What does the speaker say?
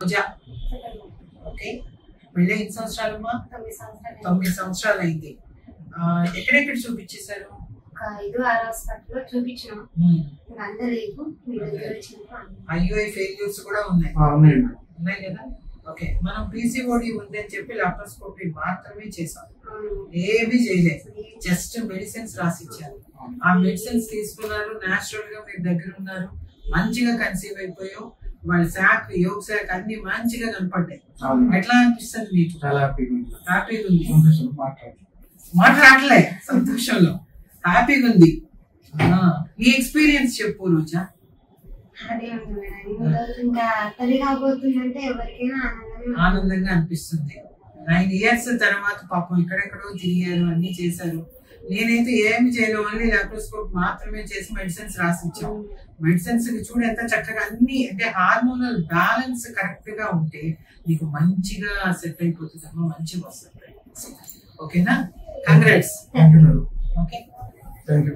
పూజ okay పెళ్ళి ఎన్ని సంవత్సరాలమ్మా? 9 సంవత్సరాలు అయింది. ఎక్కడెక్కడ చూపించేశారు? 5-6 హాస్పిటల్లో చూపించాం. అందలేదు. మీ దగ్గర ఐఓఐ ఫెయిల్యూర్స్ కూడా ఉన్నాయి కదా. ఓకే, మనం పీసీఓడి ఉంది అని చెప్పి లాప్రోస్కోపీ మాత్రమే చేసాం, ఏమీ చేయలేదు. జస్ట్ మెడిసిన్స్ రాసిచ్చారు. ఆ మెడిసిన్స్ తీసుకున్నారు, న్యాచురల్ గా మీరు దగ్గర ఉన్నారు, మంచిగా కన్సీవ్ అయిపోయావు. వాళ్ళ శాఖ యోగ శాఖ అన్ని మంచిగా కనపడ్డాయి. ఎట్లా అనిపిస్తుంది మీకు? హ్యాపీగా ఉంది. మాట్లాడలే సంతోషంలో హ్యాపీగా ఉంది. ఈ ఎక్స్పీరియన్స్ చెప్పు రోజా. అదే ఉంది మేడం, ఇంకా తల్లి కాబోతుందంటే ఎవరికైనా ఆనందంగా అనిపిస్తుంది. 9 years తర్వాత పాపం ఎక్కడెక్కడో తిరిగారు, అన్ని చేశారు. నేనైతే ఏమి చేయలేదు, ఓన్లీ లాప్రోస్కోప్ మాత్రమే చేసి మెడిసిన్స్ రాసిచ్చాం. మెడిసిన్స్ చూడు ఎంత చక్కగా అన్ని, అంటే హార్మోనల్ బ్యాలెన్స్ కరెక్ట్ గా ఉంటే నీకు మంచిగా సెట్ అయిపోతుంది అమ్మా, మంచిగా వస్తుంది. ఓకేనా? Congrats. Thank you madam. Okay, thank you.